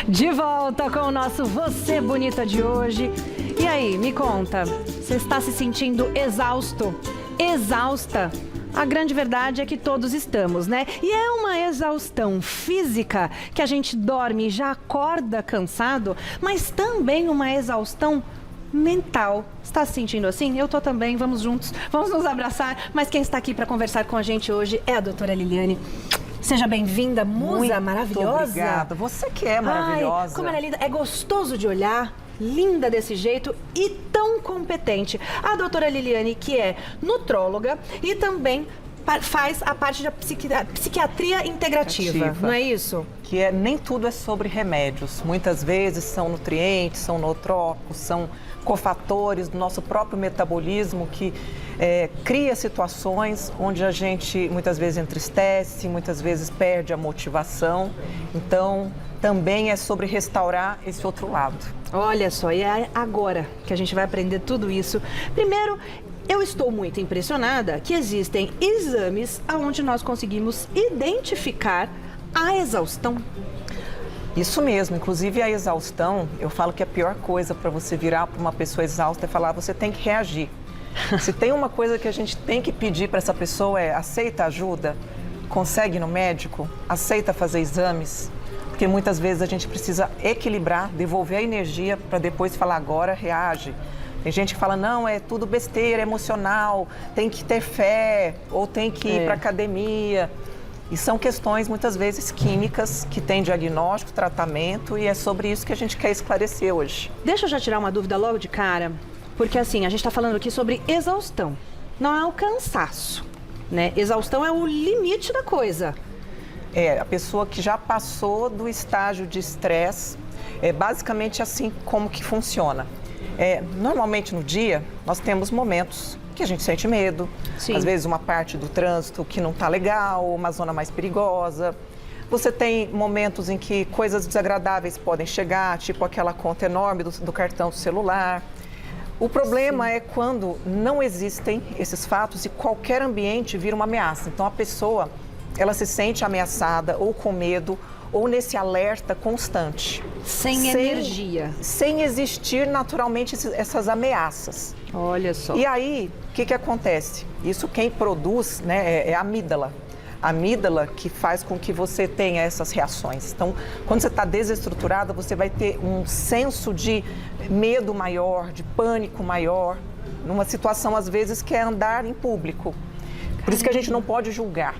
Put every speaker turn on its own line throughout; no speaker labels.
De volta com o nosso Você Bonita de hoje. E aí, me conta, você está se sentindo exausto? Exausta? A grande verdade é que todos estamos, né? E é uma exaustão física, que a gente dorme e já acorda cansado, mas também uma exaustão mental. Está se sentindo assim? Eu tô também, vamos juntos, vamos nos abraçar. Mas quem está aqui para conversar com a gente hoje é a doutora Liliane. Seja bem-vinda, musa
Muito
maravilhosa.
Obrigada, você que é maravilhosa.
Ai, como ela é linda, é gostoso de olhar, linda desse jeito e tão competente. A doutora Liliane, que é nutróloga e também faz a parte da psiquiatria integrativa, não é isso?
Que é, nem tudo é sobre remédios. Muitas vezes são nutrientes, são nootrópicos, são cofatores do nosso próprio metabolismo que cria situações onde a gente muitas vezes entristece, muitas vezes perde a motivação. Então, também é sobre restaurar esse outro lado.
Olha só, e é agora que a gente vai aprender tudo isso. Primeiro, eu estou muito impressionada que existem exames onde nós conseguimos identificar a exaustão.
Isso mesmo, inclusive a exaustão, eu falo que a pior coisa para você virar para uma pessoa exausta é falar, você tem que reagir. Se tem uma coisa que a gente tem que pedir para essa pessoa é aceita ajuda, consegue ir no médico, aceita fazer exames, porque muitas vezes a gente precisa equilibrar, devolver a energia para depois falar agora reage. Tem gente que fala, não, é tudo besteira, é emocional, tem que ter fé, ou tem que ir para academia. E são questões, muitas vezes, químicas, que têm diagnóstico, tratamento, e é sobre isso que a gente quer esclarecer hoje.
Deixa eu já tirar uma dúvida logo de cara, porque assim, a gente está falando aqui sobre exaustão, não é o cansaço, né? Exaustão é o limite da coisa.
É, a pessoa que já passou do estágio de estresse, é basicamente assim como que funciona. Normalmente no dia, nós temos momentos que a gente sente medo,
Sim.
Às vezes uma parte do trânsito que não está legal, uma zona mais perigosa. Você tem momentos em que coisas desagradáveis podem chegar, tipo aquela conta enorme do cartão do celular. O problema é quando não existem esses fatos e qualquer ambiente vira uma ameaça. Então a pessoa, ela se sente ameaçada ou com medo ou nesse alerta constante.
Sem energia.
Sem existir naturalmente essas ameaças.
Olha só.
E aí, o que acontece? Isso quem produz, né, é a amígdala. A amígdala que faz com que você tenha essas reações. Então, quando você está desestruturada, você vai ter um senso de medo maior, de pânico maior, numa situação, às vezes, que é andar em público. Por isso que a gente não pode julgar.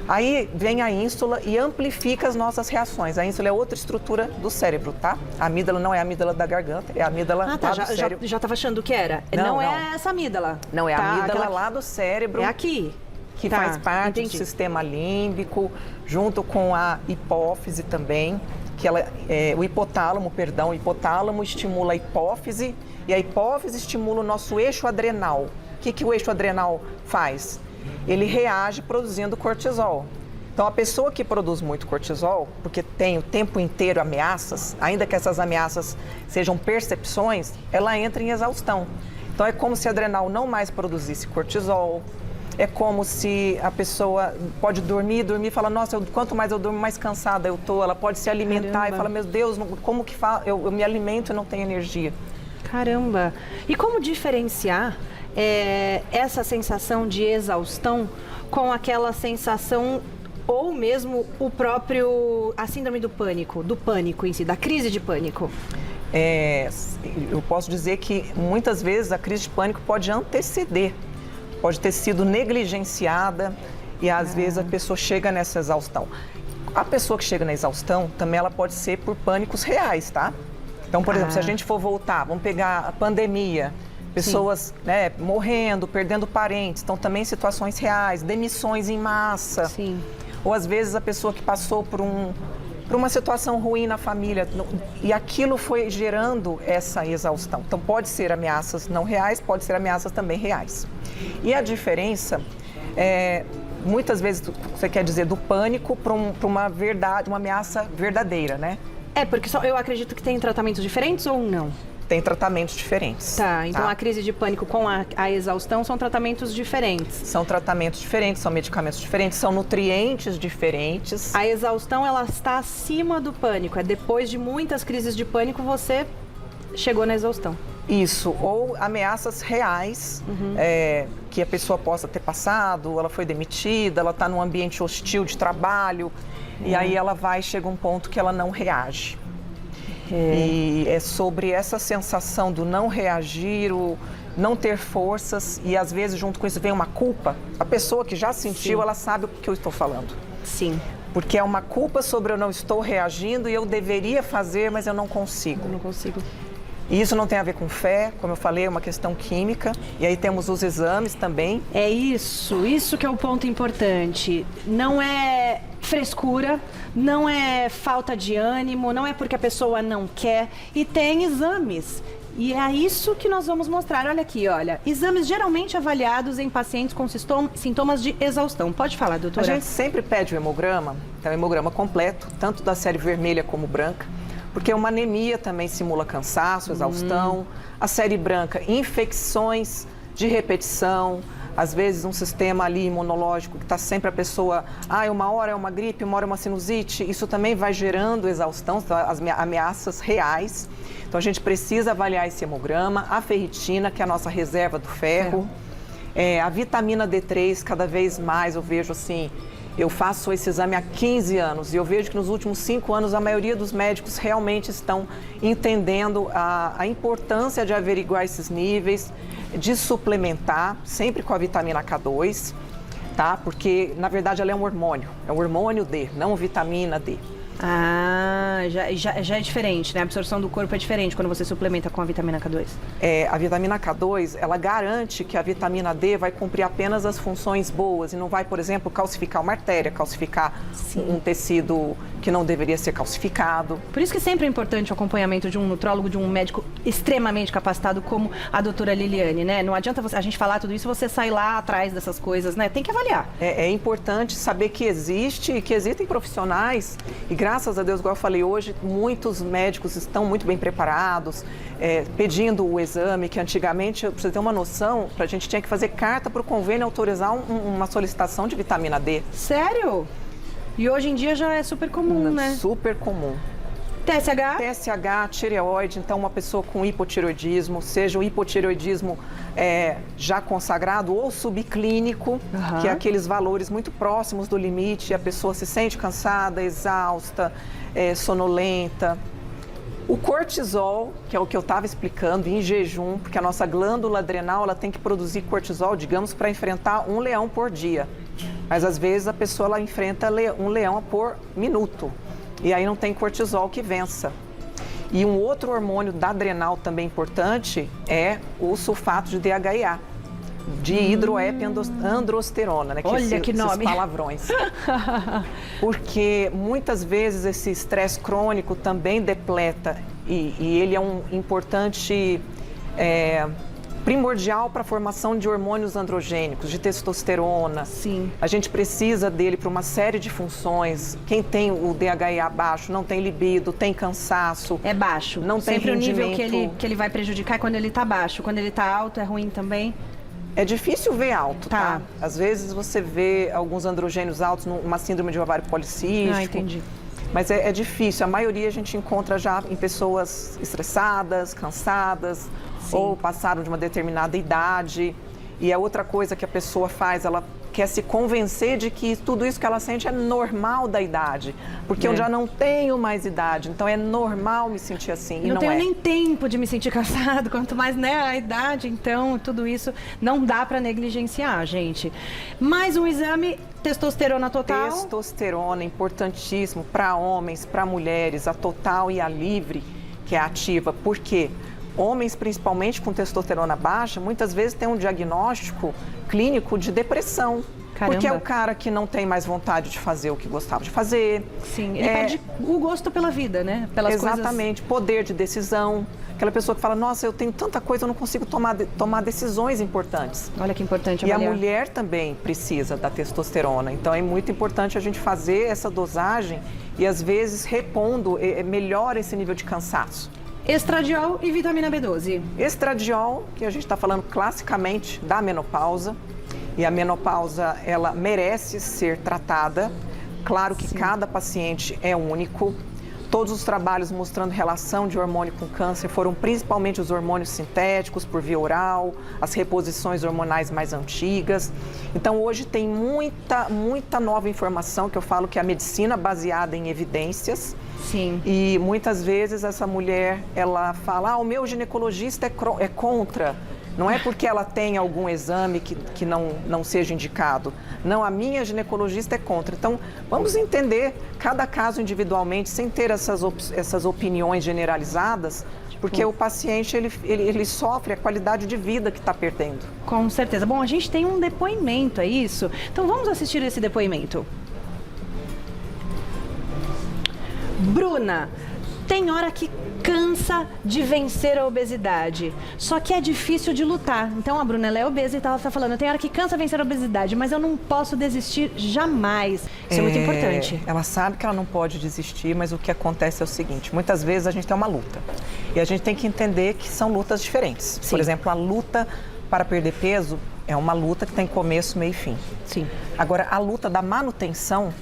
Aí vem a ínsula e amplifica as nossas reações. A ínsula é outra estrutura do cérebro, tá? A amígdala não é a amígdala da garganta, é a amígdala lá do cérebro.
Já estava achando que era. Não é essa amígdala.
Não, é a amígdala lá do cérebro.
É aqui.
Que faz parte do sistema límbico, junto com a hipófise também, que o hipotálamo estimula a hipófise e a hipófise estimula o nosso eixo adrenal. O que o eixo adrenal faz? Ele reage produzindo cortisol. Então, a pessoa que produz muito cortisol, porque tem o tempo inteiro ameaças, ainda que essas ameaças sejam percepções, ela entra em exaustão. Então, é como se a adrenal não mais produzisse cortisol. É como se a pessoa pode dormir e fala, nossa, quanto mais eu durmo, mais cansada eu tô. Ela pode se alimentar e fala, meu Deus, como que eu me alimento e não tenho energia.
Caramba! E como diferenciar essa sensação de exaustão com aquela sensação ou mesmo a síndrome do pânico em si, da crise de pânico?
Eu posso dizer que muitas vezes a crise de pânico pode anteceder, pode ter sido negligenciada e às vezes a pessoa chega nessa exaustão. A pessoa que chega na exaustão também ela pode ser por pânicos reais, tá? Então, por exemplo, se a gente for voltar, vamos pegar a pandemia, pessoas morrendo, perdendo parentes, então também situações reais, demissões em massa.
Sim.
Ou às vezes a pessoa que passou por uma situação ruim na família e aquilo foi gerando essa exaustão. Então pode ser ameaças não reais, pode ser ameaças também reais. E a diferença muitas vezes, você quer dizer, do pânico para uma ameaça verdadeira, né?
Porque eu acredito que tem tratamentos diferentes ou não?
tem tratamentos diferentes.
Tá, então a crise de pânico com a exaustão são tratamentos diferentes.
São tratamentos diferentes, são medicamentos diferentes, são nutrientes diferentes.
A exaustão, ela está acima do pânico. É depois de muitas crises de pânico, você chegou na exaustão.
Isso, ou ameaças reais, que a pessoa possa ter passado, ela foi demitida, ela está num ambiente hostil de trabalho, e aí chega um ponto que ela não reage. E é sobre essa sensação do não reagir, o não ter forças, e às vezes junto com isso vem uma culpa. A pessoa que já sentiu, ela sabe o que eu estou falando.
Sim.
Porque é uma culpa sobre eu não estou reagindo e eu deveria fazer, mas eu não consigo.
Eu não consigo.
E isso não tem a ver com fé, como eu falei, é uma questão química. E aí temos os exames também.
É isso que é o ponto importante. Não é frescura, não é falta de ânimo, não é porque a pessoa não quer. E tem exames. E é isso que nós vamos mostrar. Olha aqui, olha. Exames geralmente avaliados em pacientes com sintomas de exaustão. Pode falar, doutora?
A gente sempre pede o hemograma, então o hemograma completo, tanto da série vermelha como branca. Porque uma anemia também simula cansaço, exaustão. A série branca, infecções de repetição. Às vezes um sistema ali imunológico que está sempre a pessoa... uma hora é uma gripe, uma hora é uma sinusite. Isso também vai gerando exaustão, as ameaças reais. Então a gente precisa avaliar esse hemograma. A ferritina, que é a nossa reserva do ferro. A vitamina D3, cada vez mais eu vejo assim... Eu faço esse exame há 15 anos e eu vejo que nos últimos 5 anos a maioria dos médicos realmente estão entendendo a importância de averiguar esses níveis, de suplementar, sempre com a vitamina K2, tá? Porque, na verdade, ela é um hormônio D, não vitamina D.
Já é diferente, né? A absorção do corpo é diferente quando você suplementa com a vitamina K2.
A vitamina K2, ela garante que a vitamina D vai cumprir apenas as funções boas e não vai, por exemplo, calcificar uma artéria, calcificar um tecido que não deveria ser calcificado.
Por isso que sempre é importante o acompanhamento de um nutrólogo, de um médico extremamente capacitado como a doutora Liliane, né? Não adianta a gente falar tudo isso e você sair lá atrás dessas coisas, né? Tem que avaliar.
É importante saber que existem profissionais e graças a Deus, igual eu falei hoje, muitos médicos estão muito bem preparados, pedindo o exame, que antigamente, para você ter uma noção, a gente tinha que fazer carta para o convênio autorizar uma solicitação de vitamina D.
Sério? E hoje em dia já é super comum, né?
Super comum.
TSH?
TSH, tireoide, então uma pessoa com hipotireoidismo, seja o hipotireoidismo já consagrado ou subclínico, que é aqueles valores muito próximos do limite, a pessoa se sente cansada, exausta, sonolenta. O cortisol, que é o que eu estava explicando, em jejum, porque a nossa glândula adrenal ela tem que produzir cortisol, digamos, para enfrentar 1 leão por dia. Mas às vezes a pessoa ela enfrenta 1 leão por minuto. E aí não tem cortisol que vença. E um outro hormônio da adrenal também importante é o sulfato de DHEA, de hidroepiandrosterona, né?
Olha que nome!
Esses palavrões. Porque muitas vezes esse estresse crônico também depleta e ele é um importante... primordial para a formação de hormônios androgênicos, de testosterona.
Sim.
A gente precisa dele para uma série de funções. Quem tem o DHEA baixo não tem libido, tem cansaço.
É baixo.
Não tem
sempre
rendimento.
O nível que ele vai prejudicar é quando ele está baixo. Quando ele está alto é ruim também?
É difícil ver alto, tá? Às vezes você vê alguns androgênios altos numa síndrome de ovário policístico.
Entendi.
Mas é difícil. A maioria a gente encontra já em pessoas estressadas, cansadas, ou passaram de uma determinada idade. E é outra coisa que a pessoa faz, ela quer se convencer de que tudo isso que ela sente é normal da idade. Porque eu já não tenho mais idade, então é normal me sentir assim. E
não tenho nem tempo de me sentir cansado, quanto mais, né, a idade. Então, tudo isso não dá para negligenciar, gente. Mais um exame, testosterona total.
Testosterona, importantíssimo para homens, para mulheres, a total e a livre, que é ativa. Por quê? Homens, principalmente com testosterona baixa, muitas vezes têm um diagnóstico clínico de depressão.
Caramba.
Porque é o cara que não tem mais vontade de fazer o que gostava de fazer.
Sim, ele perde o gosto pela vida, né? Pelas
exatamente, poder de decisão. Aquela pessoa que fala, nossa, eu tenho tanta coisa, eu não consigo tomar decisões importantes.
Olha que importante
avaliar.
E
a mulher também precisa da testosterona. Então é muito importante a gente fazer essa dosagem e às vezes repondo melhor esse nível de cansaço.
Estradiol e vitamina B12.
Estradiol, que a gente está falando classicamente da menopausa, e a menopausa, ela merece ser tratada. Claro que cada paciente é único. Todos os trabalhos mostrando relação de hormônio com câncer foram principalmente os hormônios sintéticos por via oral, as reposições hormonais mais antigas. Então, hoje tem muita nova informação, que eu falo que é a medicina baseada em evidências.
Sim.
E muitas vezes essa mulher, ela fala, o meu ginecologista é contra. Não é porque ela tem algum exame que não seja indicado. Não, a minha ginecologista é contra. Então, vamos entender cada caso individualmente, sem ter essas opiniões generalizadas, porque o paciente, ele sofre a qualidade de vida que está perdendo.
Com certeza. Bom, a gente tem um depoimento, é isso? Então, vamos assistir esse depoimento. Bruna, tem hora que cansa de vencer a obesidade, só que é difícil de lutar. Então a Bruna, ela é obesa e ela está falando, tem hora que cansa vencer a obesidade, mas eu não posso desistir jamais. Isso é muito importante.
Ela sabe que ela não pode desistir, mas o que acontece é o seguinte, muitas vezes a gente tem uma luta e a gente tem que entender que são lutas diferentes.
Sim.
Por exemplo, a luta para perder peso é uma luta que tem começo, meio e fim.
Sim.
Agora, a luta da manutenção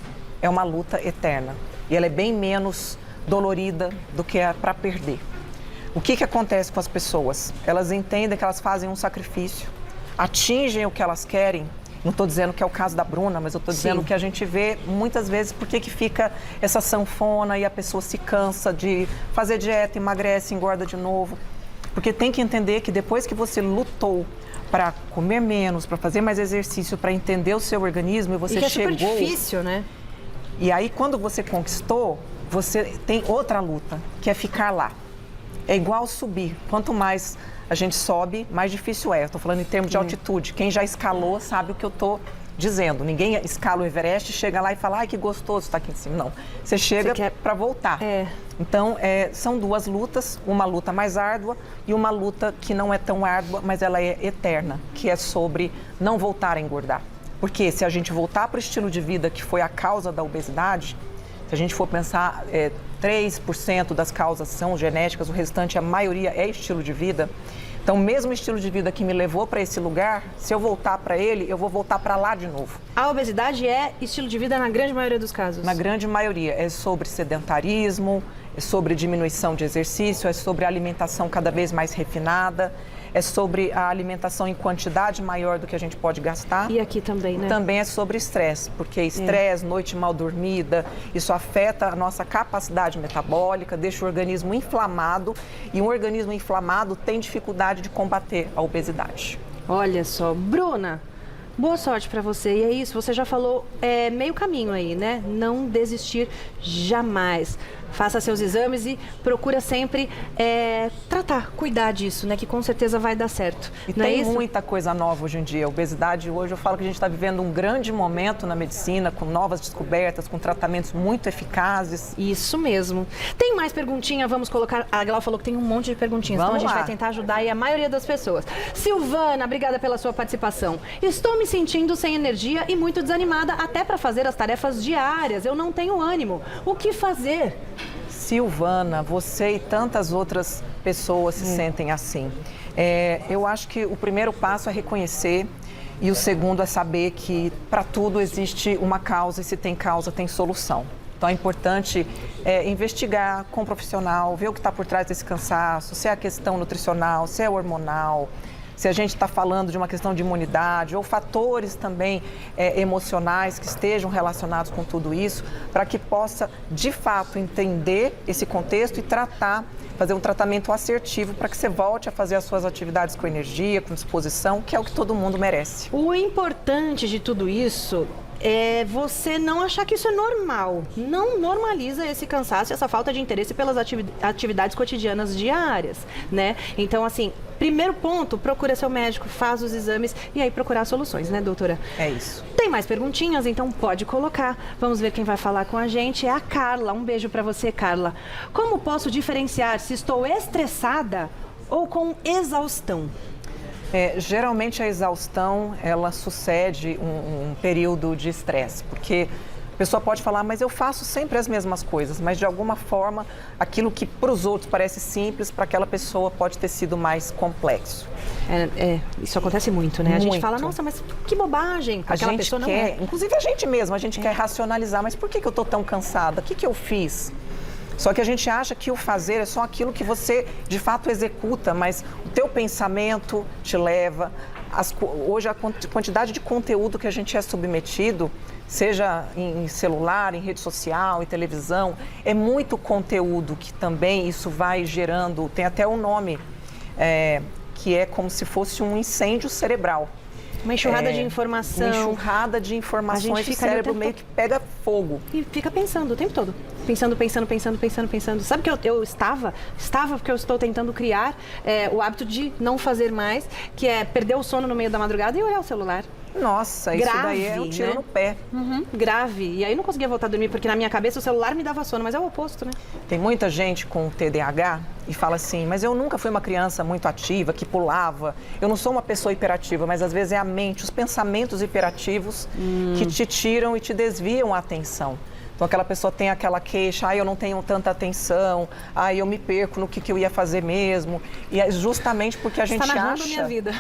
é uma luta eterna e ela é bem menos dolorida do que é para perder. O que acontece com as pessoas? Elas entendem que elas fazem um sacrifício, atingem o que elas querem. Não estou dizendo que é o caso da Bruna, mas eu estou dizendo que a gente vê muitas vezes por que fica essa sanfona e a pessoa se cansa de fazer dieta, emagrece, engorda de novo. Porque tem que entender que depois que você lutou para comer menos, para fazer mais exercício, para entender o seu organismo e você chegou...
É super difícil, né?
E aí, quando você conquistou, você tem outra luta, que é ficar lá. É igual subir. Quanto mais a gente sobe, mais difícil é. Eu estou falando em termos de altitude. Quem já escalou sabe o que eu estou dizendo. Ninguém escala o Everest, chega lá e fala, ai, que gostoso estar aqui em cima. Não. Você chega para voltar. Então, são duas lutas. Uma luta mais árdua e uma luta que não é tão árdua, mas ela é eterna, que é sobre não voltar a engordar. Porque se a gente voltar para o estilo de vida que foi a causa da obesidade, se a gente for pensar, 3% das causas são genéticas, o restante, a maioria é estilo de vida. Então, mesmo estilo de vida que me levou para esse lugar, se eu voltar para ele, eu vou voltar para lá de novo.
A obesidade é estilo de vida na grande maioria dos casos?
Na grande maioria. É sobre sedentarismo, é sobre diminuição de exercício, é sobre alimentação cada vez mais refinada, é sobre a alimentação em quantidade maior do que a gente pode gastar.
E aqui também, né?
Também é sobre estresse, porque estresse, noite mal dormida, isso afeta a nossa capacidade metabólica, deixa o organismo inflamado e um organismo inflamado tem dificuldade de combater a obesidade.
Olha só, Bruna, boa sorte para você. E é isso, você já falou meio caminho aí, né? Não desistir jamais. Faça seus exames e procura sempre tratar, cuidar disso, né? Que com certeza vai dar certo.
E
não
tem
é isso?
muita coisa nova hoje em dia. A obesidade hoje, eu falo que a gente está vivendo um grande momento na medicina, com novas descobertas, com tratamentos muito eficazes.
Isso mesmo. Tem mais perguntinha? Vamos colocar... A Glau falou que tem um monte de perguntinhas,
Vamos
então a gente
lá.
vai tentar ajudar aí a maioria das pessoas. Silvana, obrigada pela sua participação. Estou me sentindo sem energia e muito desanimada até para fazer as tarefas diárias. Eu não tenho ânimo. O que fazer?
Silvana, você e tantas outras pessoas se sentem assim. Eu acho que o primeiro passo é reconhecer e o segundo é saber que para tudo existe uma causa e se tem causa, tem solução. Então é importante investigar com um profissional, ver o que está por trás desse cansaço, se é a questão nutricional, se é hormonal, se a gente está falando de uma questão de imunidade ou fatores também emocionais que estejam relacionados com tudo isso, para que possa, de fato, entender esse contexto e fazer um tratamento assertivo para que você volte a fazer as suas atividades com energia, com disposição, que é o que todo mundo merece.
O importante de tudo isso é você não achar que isso é normal. Não normaliza esse cansaço e essa falta de interesse pelas atividades cotidianas diárias, né? Então, assim, primeiro ponto, procura seu médico, faz os exames e aí procurar soluções, né, doutora?
É isso.
Tem mais perguntinhas? Então pode colocar. Vamos ver quem vai falar com a gente. É a Carla. Um beijo pra você, Carla. Como posso diferenciar se estou estressada ou com exaustão?
Geralmente a exaustão, ela sucede um período de estresse, porque A pessoa pode falar, mas eu faço sempre as mesmas coisas, mas de alguma forma, aquilo que para os outros parece simples, para aquela pessoa pode ter sido mais complexo.
Isso acontece muito, né? A gente
Muito.
fala, nossa, mas que bobagem.
A
Aquela
gente
pessoa não
quer,
é.
inclusive a gente mesmo, a gente quer racionalizar, mas por que eu estou tão cansada? O que eu fiz? Só que a gente acha que o fazer é só aquilo que você de fato executa, mas o teu pensamento te leva. Hoje a quantidade de conteúdo que a gente é submetido, seja em celular, em rede social, em televisão, é muito conteúdo que também isso vai gerando, tem até um nome, que é como se fosse um incêndio cerebral.
Uma enxurrada de informação.
Uma enxurrada de informações, o cérebro meio que pega fogo.
E fica pensando o tempo todo. Pensando. Sabe que eu estava porque eu estou tentando criar o hábito de não fazer mais, que é perder o sono no meio da madrugada e olhar o celular.
Nossa, isso
grave,
daí é um tiro, né, no pé.
Grave. E aí eu não conseguia voltar a dormir, porque na minha cabeça o celular me dava sono, mas é o oposto, né?
Tem muita gente com TDAH e fala assim, mas eu nunca fui uma criança muito ativa, que pulava. Eu não sou uma pessoa hiperativa, mas às vezes é a mente, os pensamentos hiperativos que te tiram e te desviam a atenção. Então aquela pessoa tem aquela queixa, eu não tenho tanta atenção, eu me perco no que eu ia fazer mesmo. E é justamente porque a gente
acha... Está narrando
acha...
minha vida.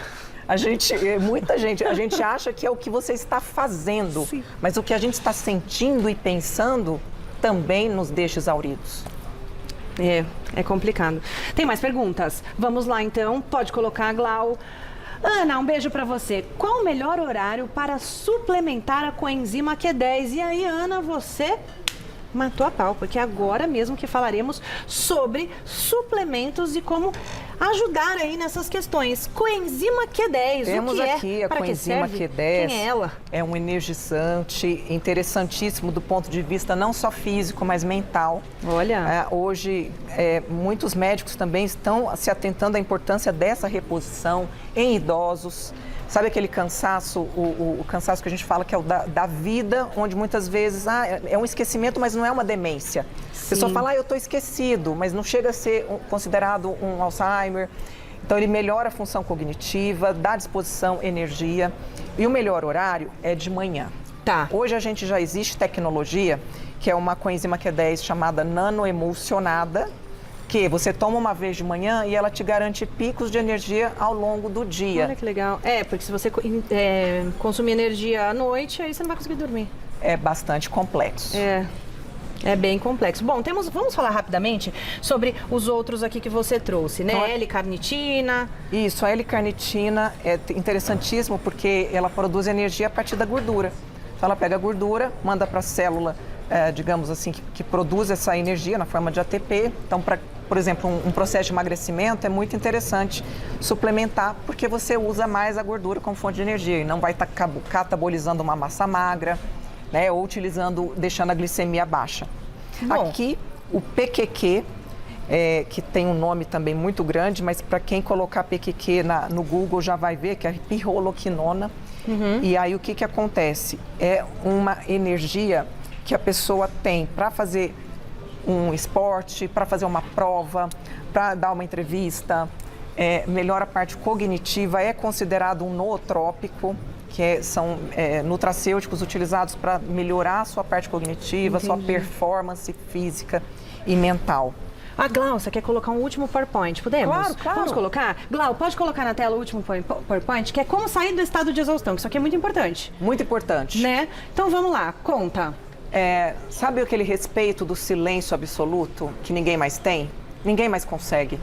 Muita gente, a gente acha que é o que você está fazendo,
Sim.
mas o que a gente está sentindo e pensando também nos deixa exauridos.
É complicado. Tem mais perguntas? Vamos lá então, pode colocar, Glau. Ana, um beijo pra você. Qual o melhor horário para suplementar a coenzima Q10? E aí, Ana, você matou a pau, porque agora mesmo que falaremos sobre suplementos e como ajudar aí nessas questões. Coenzima Q10,
Temos
o que
aqui
é?
a
Para que
coenzima
serve?
Q10.
Quem é ela?
É um energizante interessantíssimo do ponto de vista não só físico, mas mental.
Olha.
Hoje, muitos médicos também estão se atentando à importância dessa reposição em idosos. Sabe aquele cansaço, o cansaço que a gente fala que é o da vida, onde muitas vezes é um esquecimento, mas não é uma demência.
Sim.
A pessoa fala, eu estou esquecido, mas não chega a ser considerado um Alzheimer. Então ele melhora a função cognitiva, dá disposição, energia. E o melhor horário é de manhã.
Tá.
Hoje já existe tecnologia, que é uma coenzima Q10 chamada nanoemulsionada, que você toma uma vez de manhã e ela te garante picos de energia ao longo do dia.
Olha que legal. Porque se você consumir energia à noite, aí você não vai conseguir dormir.
É bastante complexo.
É bem complexo. Bom, vamos falar rapidamente sobre os outros aqui que você trouxe, né?
Então,
L-carnitina.
Isso, a L-carnitina é interessantíssimo porque ela produz energia a partir da gordura. Então ela pega a gordura, manda para a célula, digamos assim, que produz essa energia na forma de ATP. Então, por exemplo, um processo de emagrecimento é muito interessante suplementar porque você usa mais a gordura como fonte de energia e não vai estar catabolizando uma massa magra, né, ou deixando a glicemia baixa.
Bom.
Aqui, o PQQ, que tem um nome também muito grande, mas para quem colocar PQQ no Google já vai ver que é pirroloquinona. E aí o que acontece? É uma energia que a pessoa tem para fazer um esporte, para fazer uma prova, para dar uma entrevista, melhora a parte cognitiva, é considerado um nootrópico, que são nutracêuticos utilizados para melhorar a sua parte cognitiva, sua performance física e mental.
Glau, você quer colocar um último PowerPoint? Podemos?
Claro.
Vamos colocar? Glau, pode colocar na tela o último PowerPoint, que é como sair do estado de exaustão, que isso aqui é muito importante.
Muito importante.
Né? Então vamos lá, conta.
Sabe aquele respeito do silêncio absoluto que ninguém mais tem? Ninguém mais consegue,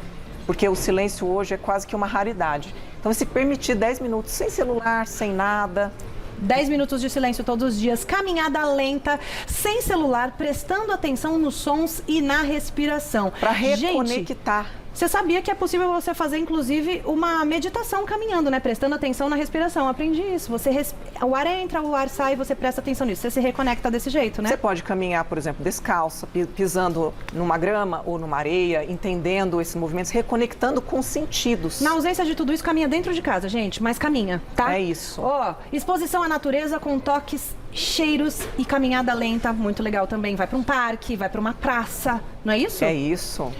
porque o silêncio hoje é quase que uma raridade. Então, se permitir 10 minutos sem celular, sem nada...
10 minutos de silêncio todos os dias, caminhada lenta, sem celular, prestando atenção nos sons e na respiração.
Para reconectar.
Gente, você sabia que é possível você fazer, inclusive, uma meditação caminhando, né? Prestando atenção na respiração. Aprendi isso. O ar entra, o ar sai, você presta atenção nisso. Você se reconecta desse jeito, né?
Você pode caminhar, por exemplo, descalça, pisando numa grama ou numa areia, entendendo esses movimentos, reconectando com os sentidos.
Na ausência de tudo isso, caminha dentro de casa, gente, mas caminha, tá?
É isso.
Exposição à natureza com toques, cheiros e caminhada lenta, muito legal também. Vai para um parque, vai para uma praça, não é isso?
É isso.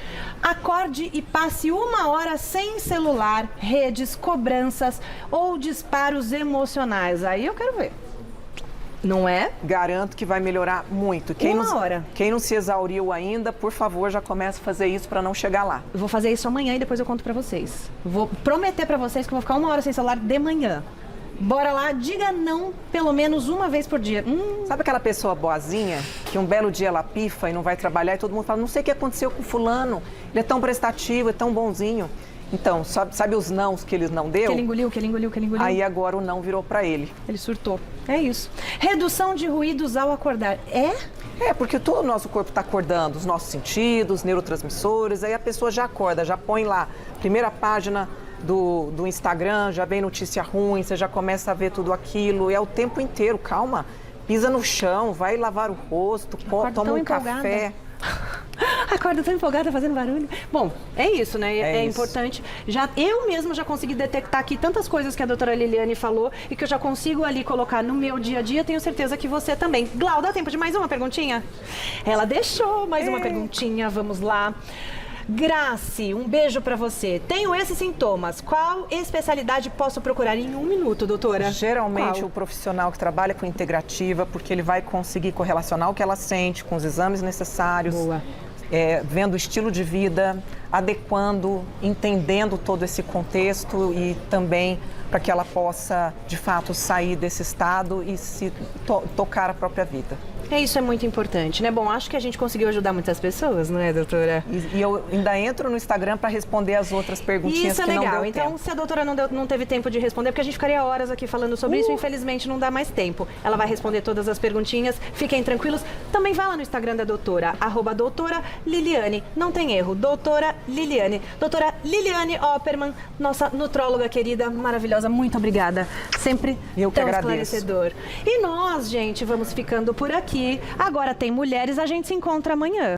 Acorde e passe 1 hora sem celular, redes, cobranças ou disparos emocionais. Aí eu quero ver. Não é?
Garanto que vai melhorar muito.
Uma hora.
Quem não se exauriu ainda, por favor, já comece a fazer isso para não chegar lá.
Eu vou fazer isso amanhã e depois eu conto pra vocês. Vou prometer pra vocês que eu vou ficar 1 hora sem celular de manhã. Bora lá, diga não pelo menos uma vez por dia.
Sabe aquela pessoa boazinha que um belo dia ela pifa e não vai trabalhar e todo mundo fala, não sei o que aconteceu com fulano, ele é tão prestativo, é tão bonzinho. Então, sabe os nãos que ele não deu?
Que ele engoliu.
Aí agora o não virou para ele.
Ele surtou. É isso. Redução de ruídos ao acordar.
É, porque todo o nosso corpo está acordando, os nossos sentidos, neurotransmissores, aí a pessoa já acorda, já põe lá, primeira página do Instagram, já vem notícia ruim, você já começa a ver tudo aquilo, e é o tempo inteiro, calma, pisa no chão, vai lavar o rosto, toma um café.
Acorda tão empolgada fazendo barulho. Bom, é isso, né? É importante. Eu mesma já consegui detectar aqui tantas coisas que a doutora Liliane falou e que eu já consigo ali colocar no meu dia a dia. Tenho certeza que você também. Glau, dá tempo de mais uma perguntinha? Ela deixou mais uma perguntinha. Vamos lá. Grace, um beijo pra você. Tenho esses sintomas. Qual especialidade posso procurar em 1 minuto, doutora?
Geralmente o profissional que trabalha com integrativa, porque ele vai conseguir correlacionar o que ela sente com os exames necessários.
Boa.
Vendo o estilo de vida, adequando, entendendo todo esse contexto e também para que ela possa, de fato, sair desse estado e se tocar a própria vida.
Isso é muito importante, né? Bom, acho que a gente conseguiu ajudar muitas pessoas, não é, doutora?
E eu ainda entro no Instagram para responder as outras perguntinhas que não deu tempo. Isso é legal.
Então, se a doutora não teve tempo de responder, porque a gente ficaria horas aqui falando sobre isso, infelizmente não dá mais tempo. Ela vai responder todas as perguntinhas, fiquem tranquilos. Também vá lá no Instagram da doutora, @doutora Liliane. Não tem erro, doutora Liliane. Doutora Liliane Opperman, nossa nutróloga querida, maravilhosa, muito obrigada. Sempre tão esclarecedor. E nós, gente, vamos ficando por aqui. Agora tem mulheres, a gente se encontra amanhã.